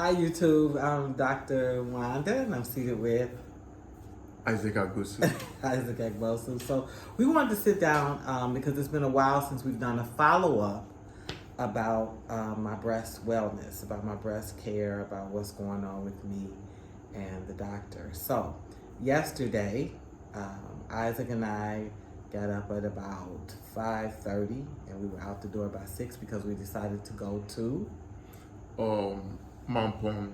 Hi YouTube, I'm Dr. Wanda and I'm seated with Isaac Agusu. Isaac Agbosu. So we wanted to sit down because it's been a while since we've done a follow-up about my breast wellness, about my breast care, about what's going on with me and the doctor. So yesterday, Isaac and I got up at about 5:30 and we were out the door by 6 because we decided to go to Mampong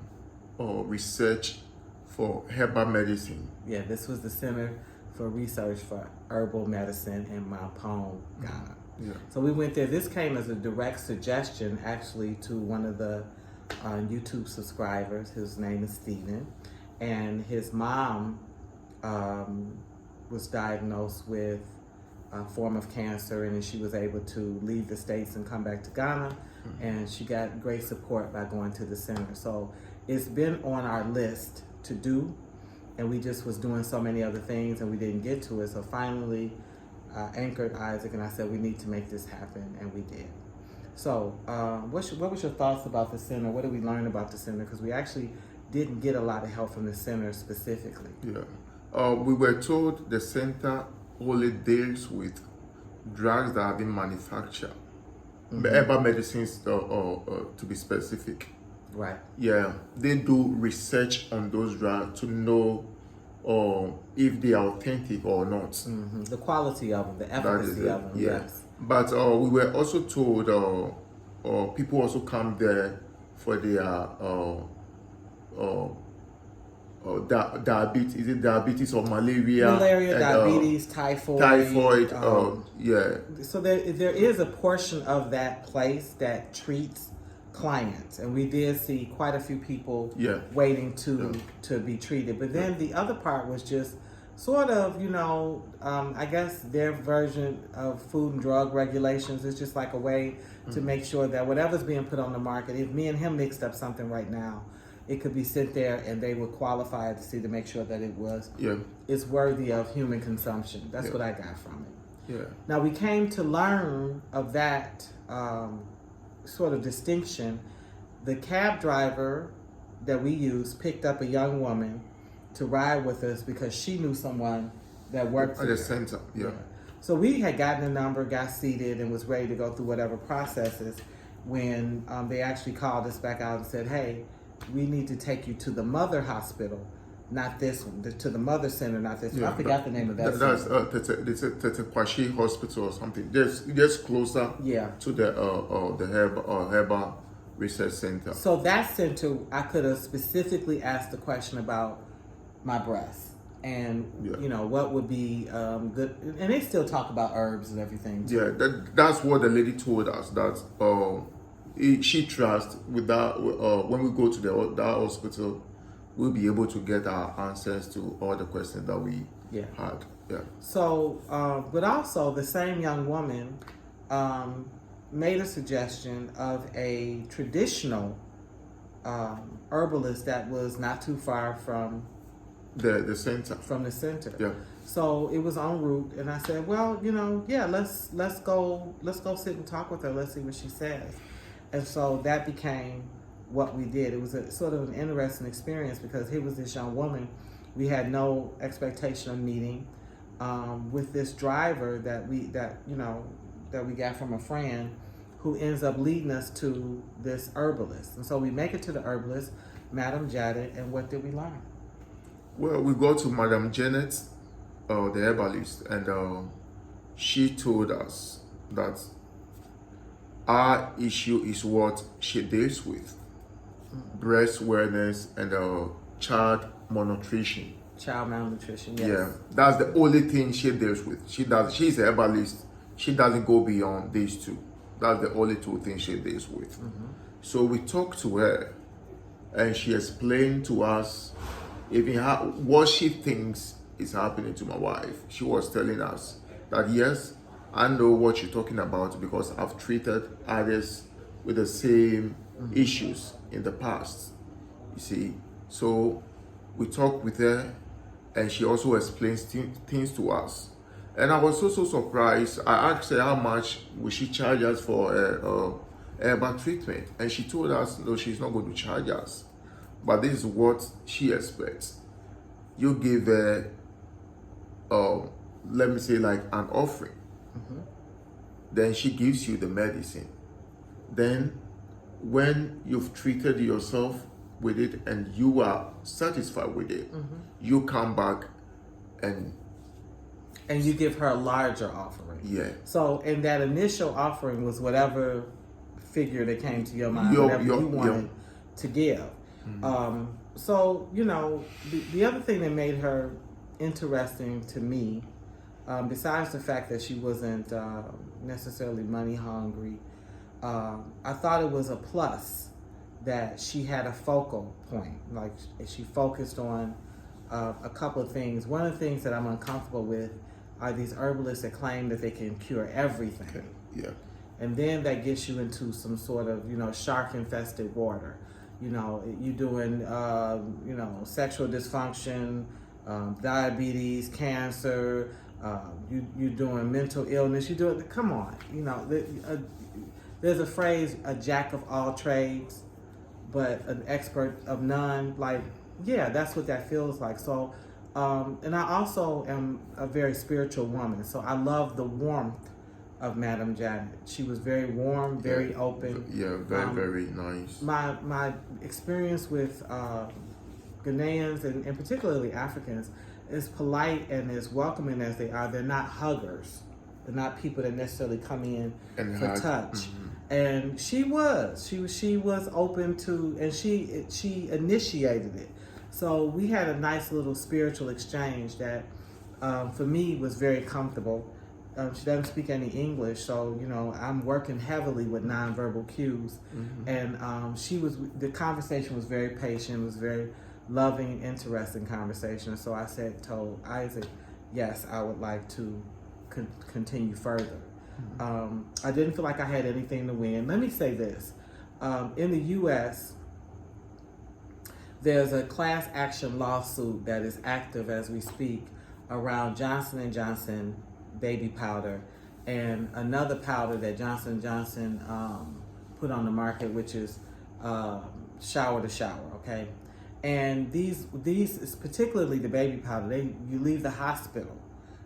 research for herbal medicine. Yeah, this was the Center for Research for Herbal Medicine in Mampong, Ghana. Yeah. So we went there. This came as a direct suggestion, actually, to one of the YouTube subscribers. His name is Steven. And his mom was diagnosed with a form of cancer, and she was able to leave the States and come back to Ghana. And she got great support by going to the center. So it's been on our list to do, and we just was doing so many other things and we didn't get to it. So finally anchored Isaac and I said we need to make this happen, and we did. So what was your thoughts about the center? What did we learn about the center? Because we actually didn't get a lot of help from the center specifically. Yeah, we were told the center only deals with drugs that have been manufactured, herbal medicines to be specific. Right. Yeah, they do research on those drugs to know if they are authentic or not. The quality of them, the efficacy of them, yeah. yes. But we were also told people also come there for their diabetes. Is it diabetes or malaria? Malaria, and, diabetes, typhoid. Typhoid, yeah. So there is a portion of that place that treats clients, and we did see quite a few people waiting to be treated. But then the other part was just sort of, I guess their version of food and drug regulations is just like a way to make sure that whatever's being put on the market, if me and him mixed up something right now, it could be sent there and they would qualify to see to make sure that it's worthy of human consumption. That's what I got from it. Yeah. Now we came to learn of that sort of distinction. The cab driver that we used picked up a young woman to ride with us because she knew someone that worked at the center. Yeah. So we had gotten a number, got seated, and was ready to go through whatever processes when they actually called us back out and said, "Hey, we need to take you to the mother hospital, not this one, to the mother center, not this one." I forgot the name of that. That's a Kwashi hospital or something. Just closer to the Herbal Research Center. So that center, I could have specifically asked the question about my breast and what would be good. And they still talk about herbs and everything too. Yeah, that's what the lady told us, that she trusts with that. When we go to that hospital, we'll be able to get our answers to all the questions that we had. Yeah. So, but also the same young woman made a suggestion of a traditional herbalist that was not too far from the center. From the center. Yeah. So it was en route, and I said, well, let's go sit and talk with her. Let's see what she says. And so that became what we did. It was a sort of an interesting experience because here was this young woman. We had no expectation of meeting with this driver that we got from a friend who ends up leading us to this herbalist. And so we make it to the herbalist, Madam Janet, and what did we learn? Well, we go to Madam Janet, the herbalist, and she told us that our issue is what she deals with: breast wellness and child malnutrition. Child malnutrition, yes. Yeah, that's the only thing she deals with. She's a herbalist. She doesn't go beyond these two. That's the only two things she deals with. So we talked to her, and she explained to us even what she thinks is happening to my wife. She was telling us that yes, I know what you're talking about because I've treated others with the same issues in the past. You see, so we talked with her, and she also explains things to us. And I was so surprised. I asked her how much would she charge us for herbal treatment, and she told us no, she's not going to charge us. but this is what she expects. You give her, let me say, like an offering. Then she gives you the medicine. Then when you've treated yourself with it and you are satisfied with it, you come back and you give her a larger offering. Yeah. So, and that initial offering was whatever figure that came to your mind, whatever you wanted to give. So, you know, the other thing that made her interesting to me, besides the fact that she wasn't necessarily money hungry, I thought it was a plus that she had a focal point. Like, she focused on a couple of things. One of the things that I'm uncomfortable with are these herbalists that claim that they can cure everything. Okay. Yeah. And then that gets you into some sort of, you know, shark-infested water. You know, you doing, you know, sexual dysfunction, diabetes, cancer, you doing mental illness. You doing, come on, you know, there's a phrase, a jack of all trades, but an expert of none. Like, yeah, that's what that feels like. So, and I also am a very spiritual woman, so I love the warmth of Madam Janet. She was very warm, very open. Yeah, very nice. My experience with Ghanaians and particularly Africans is polite and as welcoming as they are. They're not huggers. They're not people that necessarily come in and for touch. And she was open to, and she initiated it. So we had a nice little spiritual exchange that, for me, was very comfortable. She doesn't speak any English, so, you know, I'm working heavily with nonverbal cues. And the conversation was very patient, was very loving, interesting conversation. So I told Isaac, yes, I would like to continue further. I didn't feel like I had anything to win. Let me say this. In the U.S., there's a class action lawsuit that is active as we speak around Johnson & Johnson baby powder and another powder that Johnson & Johnson put on the market, which is shower to shower, okay? And these particularly the baby powder, you leave the hospital.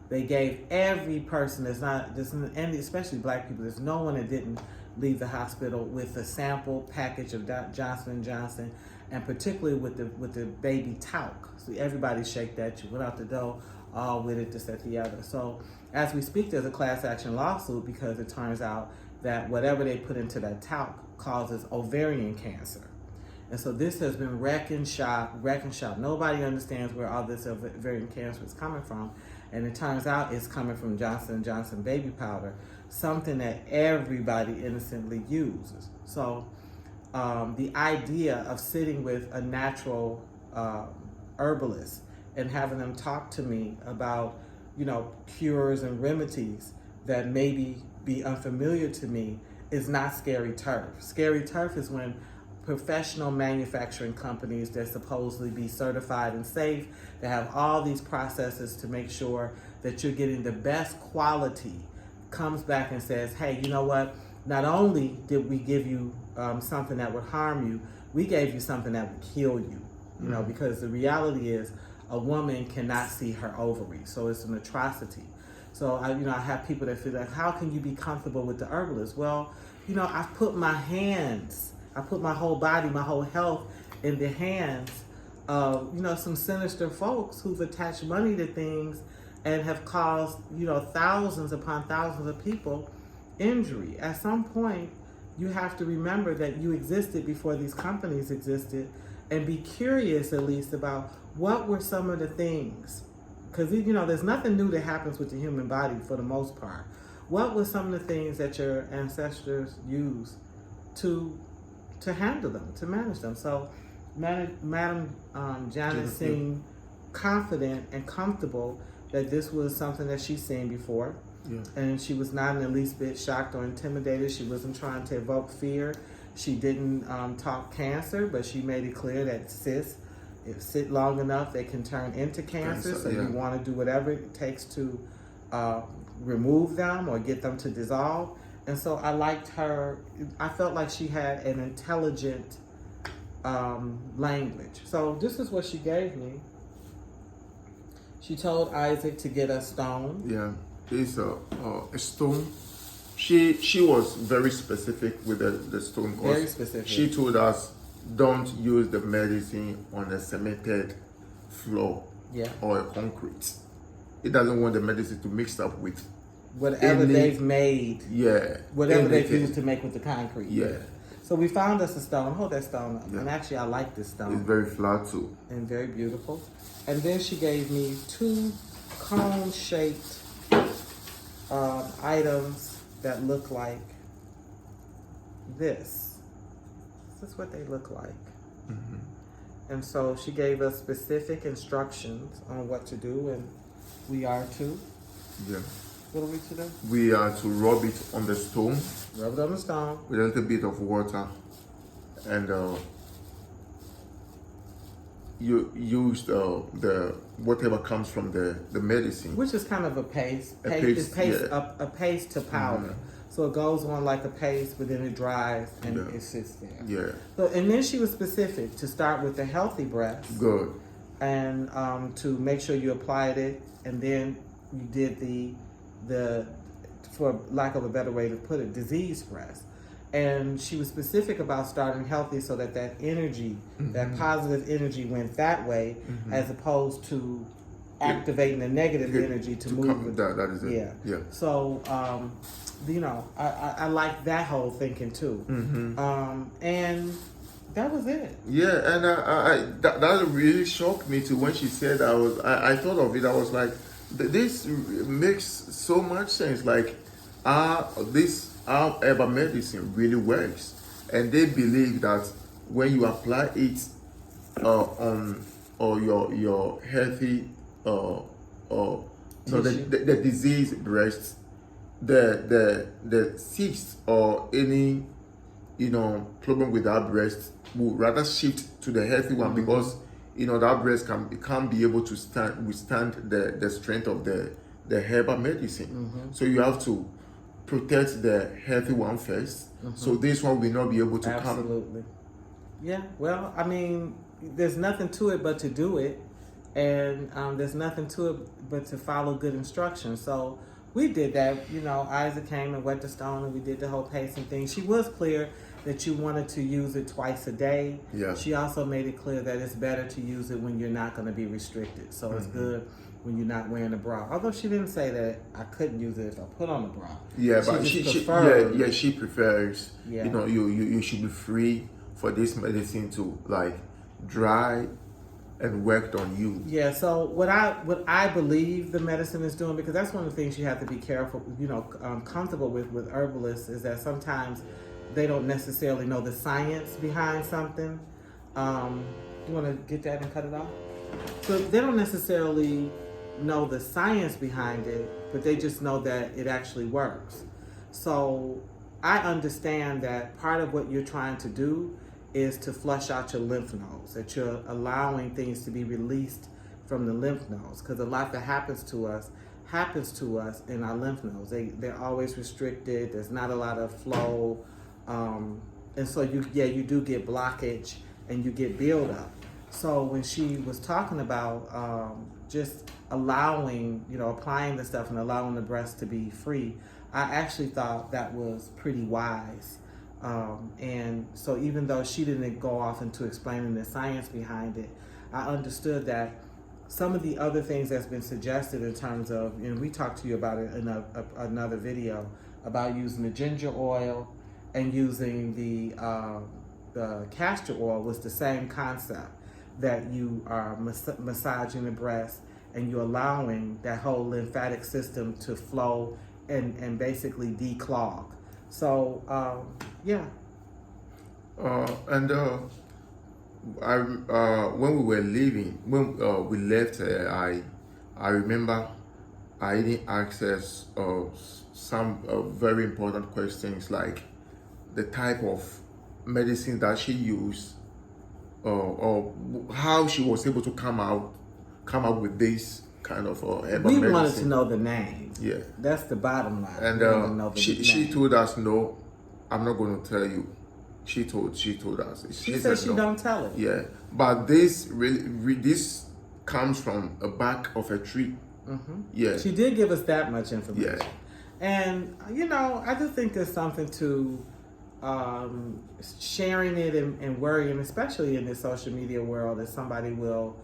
They gave every person and especially black people, there's no one that didn't leave the hospital with a sample package of Johnson & Johnson, and particularly with the baby talc. So everybody shake that. You went out the door, all with it, this, that, the other. So as we speak, there's a class action lawsuit because it turns out that whatever they put into that talc causes ovarian cancer. And so this has been wreck and shop. Nobody understands where all this ovarian cancer is coming from. And it turns out it's coming from Johnson & Johnson baby powder, something that everybody innocently uses. So the idea of sitting with a natural herbalist and having them talk to me about, you know, cures and remedies that maybe be unfamiliar to me is not scary turf. Scary turf is when professional manufacturing companies that supposedly be certified and safe, that have all these processes to make sure that you're getting the best quality, comes back and says, hey, you know what? Not only did we give you something that would harm you, we gave you something that would kill you. You know, because the reality is a woman cannot see her ovaries, so it's an atrocity. So I have people that feel like, how can you be comfortable with the herbalist? Well, you know, I put my whole body, my whole health in the hands of, you know, some sinister folks who've attached money to things and have caused, you know, thousands upon thousands of people injury. At some point, you have to remember that you existed before these companies existed, and be curious at least about what were some of the things, because, you know, there's nothing new that happens with the human body for the most part. What were some of the things that your ancestors used to handle them, to manage them? So Madam Janet seemed confident and comfortable that this was something that she's seen before. Yeah. And she was not in the least bit shocked or intimidated. She wasn't trying to evoke fear. She didn't talk cancer, but she made it clear that cysts, if sit long enough, they can turn into cancer. So you want to do whatever it takes to remove them or get them to dissolve. And so I liked her. I felt like she had an intelligent language. So this is what she gave me. She told Isaac to get a stone. Yeah, it's a stone. She was very specific with the stone. Very specific. She told us, don't use the medicine on a cemented floor or a concrete. It doesn't want the medicine to mix up with whatever they've made. Yeah. Whatever they've used to make with the concrete. Yeah. So we found us a stone. Hold that stone up. Yeah. And actually, I like this stone. It's very flat too. And very beautiful. And then she gave me 2 cone-shaped items that look like this. This is what they look like. Mm-hmm. And so she gave us specific instructions on what to do, and we are to. Yeah. What are we to do? We are to rub it on the stone. Rub it on the stone. With a little bit of water. And you use the whatever comes from the medicine. Which is kind of a paste. A paste to powder. Mm-hmm. So it goes on like a paste, but then it dries and it sits there. Yeah. So, and then she was specific to start with the healthy breast. Good. And to make sure you applied it, and then you did the for lack of a better way to put it, diseased breast. And she was specific about starting healthy so that energy, that positive energy went that way, as opposed to activating the negative energy to move. That is it. Yeah. Yeah. So, I like that whole thinking too. And that was it. Yeah, and that really shocked me too when she said I thought of it. I was like, this makes so much sense. Like, our herbal medicine really works, and they believe that when you apply it on your healthy the diseased breast, the cyst or any problem with that breast will rather shift to the healthy one, because that breast can't be able to withstand the strength of the herbal medicine. So you have to protect the healthy one first. So this one will not be able to come. Absolutely. Yeah. Well, I mean, there's nothing to it but to do it, and there's nothing to it but to follow good instructions. So we did that. Isaac came and wet the stone, and we did the whole pacing thing. She was clear that you wanted to use it twice a day. Yeah. She also made it clear that it's better to use it when you're not going to be restricted. So it's good when you're not wearing a bra. Although she didn't say that I couldn't use it if I put on a bra. Yeah, but she prefers. Yeah. You should be free for this medicine to like dry and worked on you. Yeah. So what I believe the medicine is doing, because that's one of the things you have to be careful, comfortable with herbalists, is that sometimes they don't necessarily know the science behind something. You want to get that and cut it off? So they don't necessarily know the science behind it, but they just know that it actually works. So I understand that part of what you're trying to do is to flush out your lymph nodes, that you're allowing things to be released from the lymph nodes, because a lot that happens to us in our lymph nodes. They're always restricted. There's not a lot of flow. And so you do get blockage and you get buildup. So when she was talking about just allowing, applying the stuff and allowing the breast to be free, I actually thought that was pretty wise. And so even though she didn't go off into explaining the science behind it, I understood that some of the other things that's been suggested in terms of, we talked to you about it in another video, about using the ginger oil and using the castor oil, was the same concept, that you are massaging the breast and you're allowing that whole lymphatic system to flow and basically declog. So, yeah. When we were leaving, when we left, I remember I didn't ask us some very important questions, like the type of medicine that she used, or how she was able to come up with this kind of herbal medicine. We wanted to know the name. Yeah, that's the bottom line. And she told us, no, I'm not going to tell you. She told us. She said she don't tell it. Yeah, but this this comes from a back of a tree. Mm-hmm. Yeah, she did give us that much information. Yeah, and I just think there's something to sharing it and worrying, especially in this social media world, that somebody will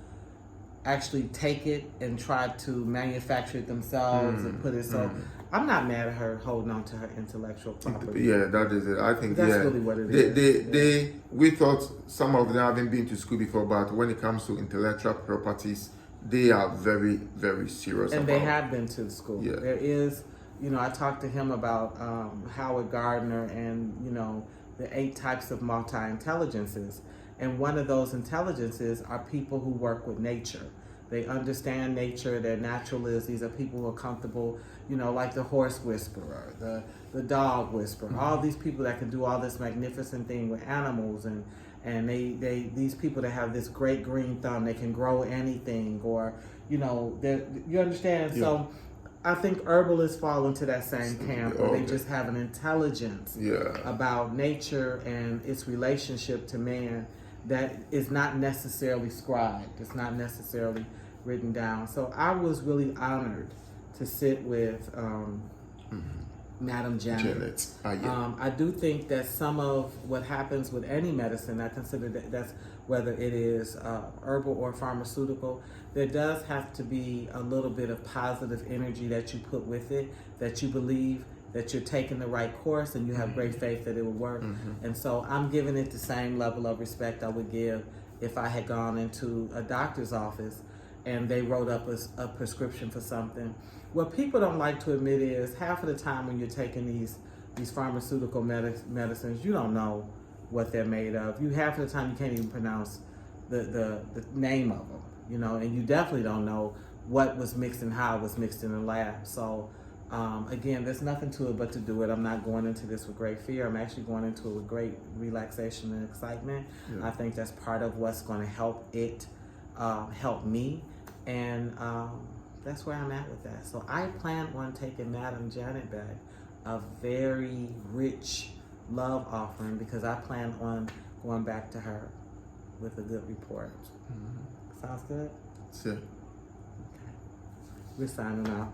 actually take it and try to manufacture it themselves and put it. So I'm not mad at her holding on to her intellectual property. Yeah, that is it. I think that's really what it is. We thought some of them haven't been to school before, but when it comes to intellectual properties, they are very, very serious. And they have been to school. Yeah. There is, I talked to him about Howard Gardner and, the 8 types of multi-intelligences. And one of those intelligences are people who work with nature. They understand nature, they're naturalists. These are people who are comfortable, like the horse whisperer, the dog whisperer, all these people that can do all this magnificent thing with animals, and these people that have this great green thumb, they can grow anything, or, you understand? Yeah. So I think herbalists fall into that same camp where they just have an intelligence about nature and its relationship to man that is not necessarily scribed. It's not necessarily written down. So I was really honored to sit with Madam Janet. I do think that some of what happens with any medicine, I consider that's whether it is herbal or pharmaceutical, there does have to be a little bit of positive energy that you put with it, that you believe that you're taking the right course and you have great faith that it will work. And so I'm giving it the same level of respect I would give if I had gone into a doctor's office and they wrote up a prescription for something. What people don't like to admit is half of the time when you're taking these pharmaceutical medicines, you don't know what they're made of. Half of the time you can't even pronounce the name of them, and you definitely don't know what was mixed and how it was mixed in the lab. So again, there's nothing to it but to do it. I'm not going into this with great fear. I'm actually going into it with great relaxation and excitement. I think that's part of what's going to help me, and that's where I'm at with that. So I plan on taking Madam Janet back, a very rich love offering, because I plan on going back to her with a good report. Sounds good? Sure. Okay. We're signing off.